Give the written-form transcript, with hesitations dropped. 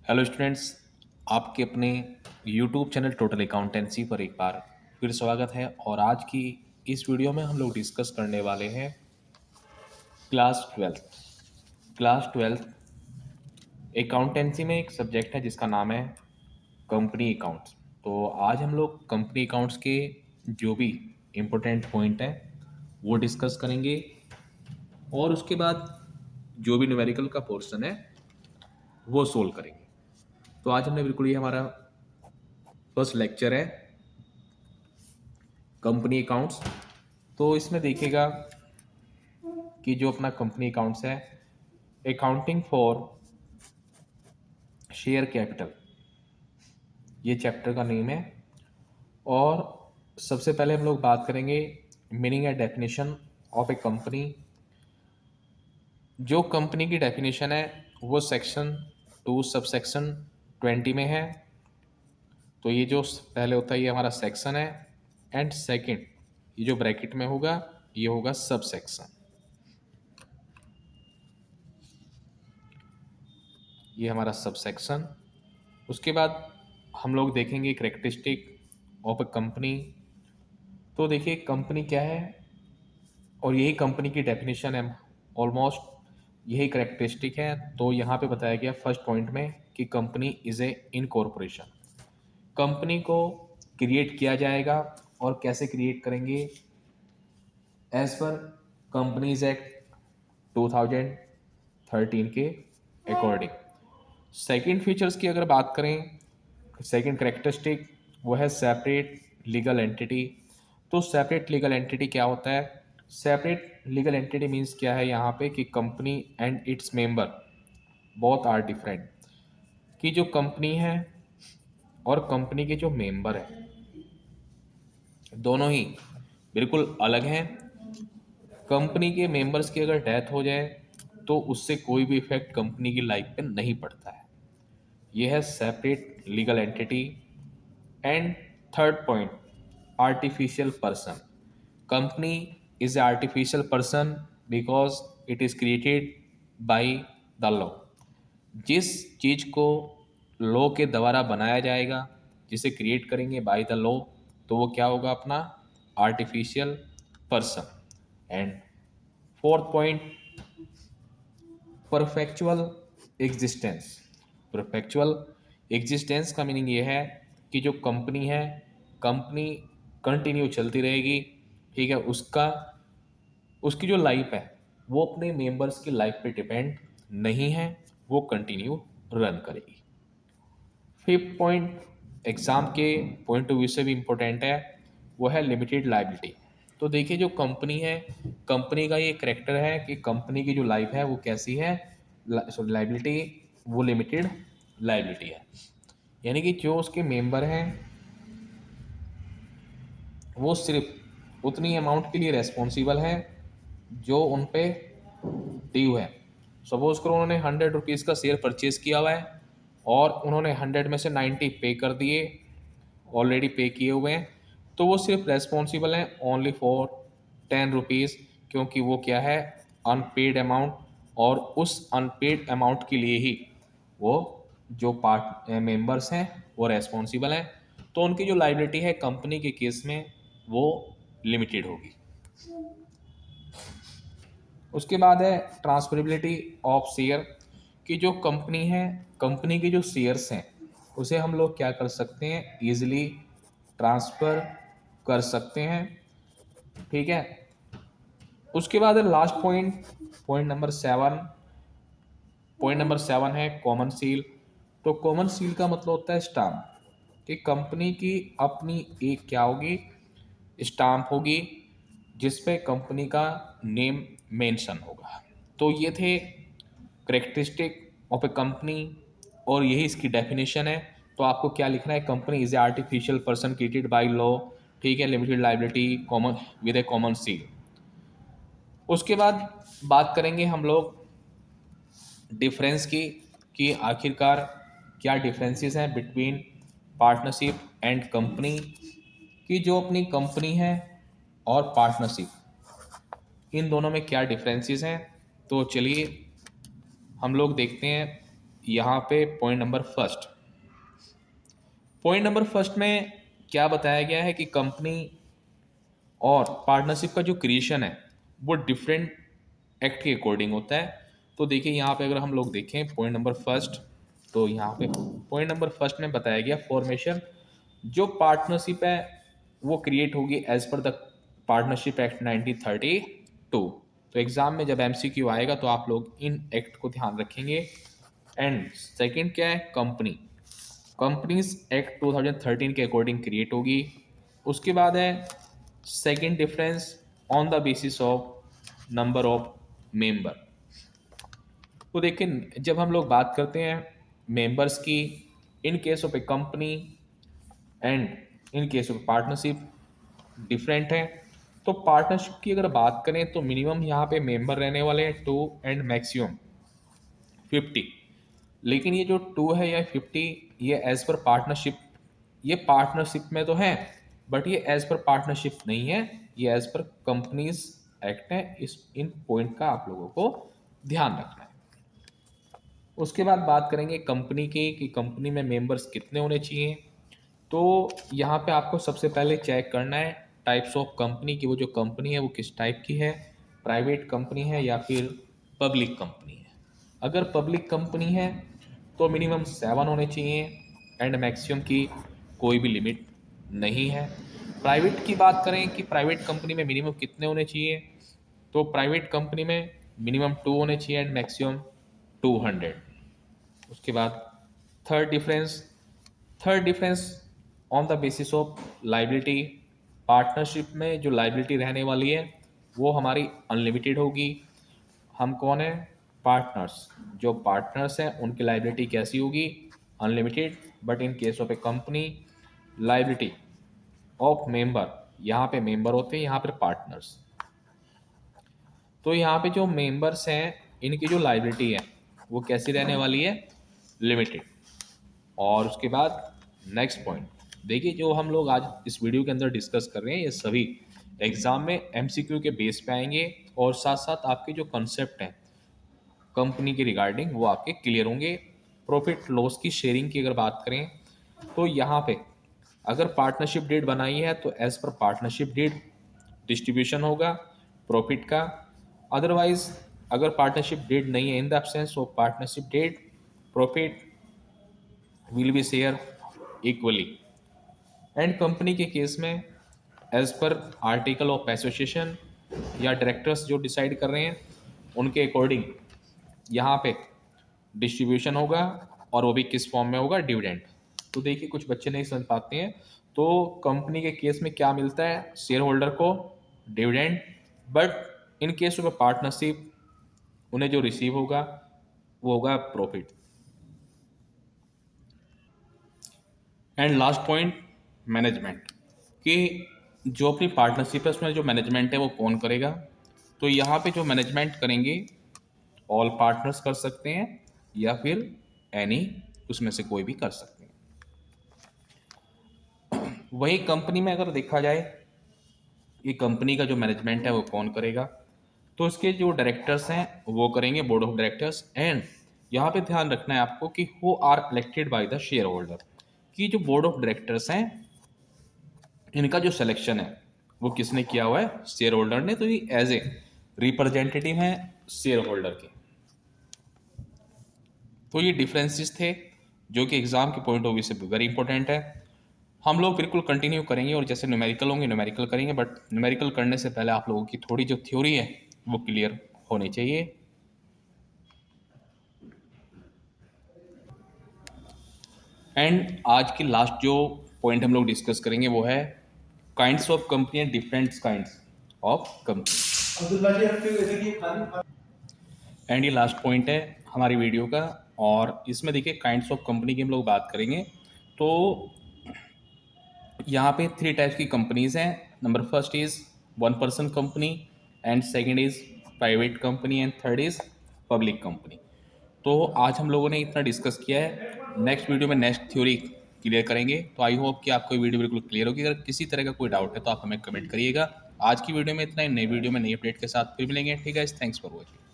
Hello students, आपके अपने YouTube channel total accountancy पर एक बार फिर स्वागत है। और आज की इस वीडियो में हम लोग डिस्कस करने वाले हैं क्लास ट्वेल्थ अकाउंटेंसी में एक सब्जेक्ट है जिसका नाम है कंपनी अकाउंट्स। तो आज हम लोग कंपनी अकाउंट्स के जो भी इम्पोर्टेंट पॉइंट हैं वो डिस्कस करेंगे, और उसके बाद जो भी न्यूमेरिकल का पोर्शन है वो सोल्व करेंगे। तो आज हमने बिल्कुल ये हमारा फर्स्ट लेक्चर है कंपनी अकाउंट्स। तो इसमें देखिएगा कि जो अपना कंपनी अकाउंट्स है, अकाउंटिंग फॉर शेयर कैपिटल, ये चैप्टर का नेम है। और सबसे पहले हम लोग बात करेंगे meaning and definition of A company. जो कंपनी की डेफिनेशन है वो सेक्शन 2 सबसेक्शन 20 में है। तो ये जो पहले होता है ये हमारा सेक्शन है, एंड सेकंड ये जो ब्रैकेट में होगा ये होगा सब सेक्शन। ये हमारा सब सेक्शन। उसके बाद हम लोग देखेंगे करेक्टरिस्टिक ऑफ अ कंपनी। तो देखिए कंपनी क्या है, और यही कंपनी की डेफिनेशन है, ऑलमोस्ट यही करेक्टरिस्टिक है। तो यहाँ पे बताया गया फर्स्ट पॉइंट में कि company is a incorporation. Company को क्रिएट किया जाएगा, और कैसे क्रिएट करेंगे, एज पर कंपनीज एक्ट 2013 के अकॉर्डिंग। सेकंड फीचर्स की अगर बात करें, सेकंड करेक्टरिस्टिक वो है सेपरेट लीगल एंटिटी। तो सेपरेट लीगल एंटिटी क्या होता है? सेपरेट लीगल एंटिटी मीन्स क्या है यहाँ पे कि company and it's member both are different. कि जो कंपनी है और कंपनी के जो मेंबर है दोनों ही बिल्कुल अलग हैं। कंपनी के मेंबर्स की अगर डेथ हो जाए तो उससे कोई भी इफेक्ट कंपनी की लाइफ पे नहीं पड़ता है। यह है separate legal entity. And third point, artificial person. Company is a artificial person because it is created by the law. जिस चीज को लॉ के द्वारा बनाया जाएगा, जिसे क्रिएट करेंगे बाय द लॉ, तो वो क्या होगा? अपना artificial person. And fourth point, perpetual existence. Perpetual existence का मीनिंग ये है कि जो कंपनी है, कंपनी कंटिन्यू चलती रहेगी। ठीक है, उसकी जो लाइफ है वो अपने मेंबर्स की लाइफ पे डिपेंड नहीं है, वो कंटिन्यू रन करेगी। फिफ्थ पॉइंट एग्जाम के पॉइंट ऑफ व्यू से भी इम्पोर्टेंट है, वो है लिमिटेड लाइबिलिटी। तो देखिए जो कंपनी है, कंपनी का ये करेक्टर है कि कंपनी की जो लाइफ है वो कैसी है, लाइबिलिटी, वो लिमिटेड लाइबिलिटी है। यानी कि जो उसके मेंबर हैं वो सिर्फ उतनी अमाउंट के लिए रेस्पॉन्सिबल हैं जो उन पे ड्यू है। सपोज करो उन्होंने 100 रुपीज़ का शेयर परचेज किया हुआ है, और उन्होंने 100 में से 90 पे कर दिए, ऑलरेडी पे किए हुए हैं, तो वो सिर्फ रेस्पॉन्सिबल हैं ओनली फॉर 10 रुपीज़, क्योंकि वो क्या है, अनपेड अमाउंट। और उस अनपेड अमाउंट के लिए ही वो जो पार्ट मेंबर्स हैं वो रेस्पॉन्सिबल हैं। तो उनकी जो लाइबिलिटी है कंपनी के केस में वो लिमिटेड होगी। उसके बाद है ट्रांसफरेबिलिटी ऑफ शेयर। कि जो कंपनी है, कंपनी के जो शेयर्स हैं उसे हम लोग क्या कर सकते हैं, ईजिली ट्रांसफ़र कर सकते हैं। ठीक है। उसके बाद है लास्ट पॉइंट, पॉइंट नंबर 7 है कॉमन सील। तो कॉमन सील का मतलब होता है स्टाम्प। कि कंपनी की अपनी एक क्या होगी, स्टाम्प होगी, जिस पे कंपनी का नेम मेंशन होगा। तो ये थे करेक्टरिस्टिक ऑफ ए कंपनी, और यही इसकी डेफिनेशन है। तो आपको क्या लिखना है, company is a artificial person created by law. ठीक है, limited liability, common with A common seal. उसके बाद बात करेंगे हम लोग डिफरेंस की, कि आखिरकार क्या डिफरेंसेस हैं बिटवीन पार्टनरशिप एंड कंपनी। कि जो अपनी कंपनी है और पार्टनरशिप, इन दोनों में क्या डिफरेंसेस हैं। तो चलिए हम लोग देखते हैं यहाँ पे पॉइंट नंबर फर्स्ट में क्या बताया गया है कि कंपनी और पार्टनरशिप का जो क्रिएशन है वो डिफरेंट एक्ट के अकॉर्डिंग होता है। तो देखिए यहाँ पे अगर हम लोग देखें पॉइंट नंबर फर्स्ट, तो यहाँ पे पॉइंट नंबर फर्स्ट में बताया गया फॉर्मेशन, जो पार्टनरशिप है वो क्रिएट होगी as per the partnership act 1932। तो एग्जाम में जब एमसीक्यू आएगा तो आप लोग इन एक्ट को ध्यान रखेंगे। एंड सेकंड क्या है, कंपनीज एक्ट 2013 के अकॉर्डिंग क्रिएट होगी। उसके बाद है second difference, on the basis of number of member. तो देखिए जब हम लोग बात करते हैं मेंबर्स की, in case of A company and in case of partnership different है। तो पार्टनरशिप की अगर बात करें तो मिनिमम यहाँ पे मेंबर रहने वाले हैं 2 एंड मैक्सिमम 50। लेकिन ये जो 2 है या 50, ये एज पर पार्टनरशिप, ये पार्टनरशिप में तो है बट ये एज पर पार्टनरशिप नहीं है, ये एज पर कंपनीज एक्ट है। इस इन पॉइंट का आप लोगों को ध्यान रखना है। उसके बाद बात करेंगे कंपनी की कि कंपनी में मेंबर्स कितने होने चाहिए। तो यहाँ पे आपको सबसे पहले चेक करना है टाइप्स ऑफ कंपनी की, वो जो कंपनी है वो किस टाइप की है, प्राइवेट कंपनी है या फिर पब्लिक कंपनी है। अगर पब्लिक कंपनी है तो मिनिमम 7 होने चाहिए एंड मैक्सिमम की कोई भी लिमिट नहीं है। प्राइवेट की बात करें कि प्राइवेट कंपनी में मिनिमम कितने होने चाहिए, तो प्राइवेट कंपनी में मिनिमम 2 होने चाहिए एंड मैक्सिमम 200। उसके बाद third difference third difference on the basis of liability. Partnership में जो लाइबिलिटी रहने वाली है वो हमारी अनलिमिटेड होगी। हम कौन है, पार्टनर्स। जो पार्टनर्स हैं उनकी लाइबिलिटी कैसी होगी, unlimited. But in case of A company, liability of member, यहाँ पे मेंबर होते हैं, यहाँ पर पार्टनर्स। तो यहाँ पे जो मेंबर्स हैं इनकी जो लाइबिलिटी है वो कैसी रहने वाली है, लिमिटेड। और उसके बाद नेक्स्ट पॉइंट देखिए, जो हम लोग आज इस वीडियो के अंदर डिस्कस कर रहे हैं ये सभी एग्जाम में एमसीक्यू के बेस पे आएंगे और साथ साथ आपके जो कॉन्सेप्ट हैं कंपनी के रिगार्डिंग वो आपके क्लियर होंगे। प्रॉफिट लॉस की शेयरिंग की अगर बात करें तो यहाँ पे अगर पार्टनरशिप डेट बनाई है तो as per partnership deed distribution होगा प्रॉफिट का। अदरवाइज अगर पार्टनरशिप डेट नहीं है, in the absence of partnership deed, profit will be share equally. And company के केस में as per article of association या डायरेक्टर्स जो डिसाइड कर रहे हैं उनके अकॉर्डिंग यहाँ पे डिस्ट्रीब्यूशन होगा और वो भी किस फॉर्म में होगा, डिविडेंड। तो देखिए कुछ बच्चे नहीं समझ पाते हैं, तो कंपनी के केस में क्या मिलता है शेयर होल्डर को, dividend. But in case of partnership उन्हें जो रिसीव होगा वो होगा profit. And last point, management, कि जो अपनी पार्टनरशिप है उसमें जो मैनेजमेंट है वो कौन करेगा। तो यहाँ पे जो मैनेजमेंट करेंगे ऑल पार्टनर्स कर सकते हैं या फिर एनी उसमें से कोई भी कर सकते हैं। वही कंपनी में अगर देखा जाए ये कंपनी का जो मैनेजमेंट है वो कौन करेगा, तो इसके जो डायरेक्टर्स हैं वो करेंगे बोर्ड ऑफ डायरेक्टर्स। एंड यहाँ पे ध्यान रखना है आपको कि who are elected by the share holder, कि जो बोर्ड ऑफ डायरेक्टर्स हैं इनका जो सिलेक्शन है वो किसने किया हुआ है, शेयर होल्डर ने। तो ये एज ए रिप्रेजेंटेटिव हैं शेयर होल्डर के। तो ये डिफरेंसेस थे जो कि एग्जाम के पॉइंट ऑफ व्यू से वेरी इंपॉर्टेंट है। हम लोग बिल्कुल कंटिन्यू करेंगे और जैसे न्यूमेरिकल होंगे न्यूमेरिकल करेंगे, बट न्यूमेरिकल करने से पहले आप लोगों की थोड़ी जो थ्योरी है वो क्लियर होनी चाहिए। एंड आज की लास्ट जो पॉइंट हम लोग डिस्कस करेंगे वो है kinds of company and different kinds of company. And ये लास्ट पॉइंट है हमारी वीडियो का, और इसमें देखिए काइंड्स ऑफ कंपनी की हम लोग बात करेंगे। तो यहाँ पे 3 टाइप्स की कंपनीज हैं। Number first is 1 person company and second is private company and third is public company. तो आज हम लोगों ने इतना डिस्कस किया है, नेक्स्ट वीडियो में नेक्स्ट थ्योरी क्लियर करेंगे। तो आई होप कि आपको ये वीडियो बिल्कुल क्लियर होगी। अगर किसी तरह का कोई डाउट है तो आप हमें कमेंट करिएगा। आज की वीडियो में इतना ही, नई वीडियो में नई अपडेट के साथ फिर मिलेंगे। ठीक है, थैंक्स फॉर वॉचिंग।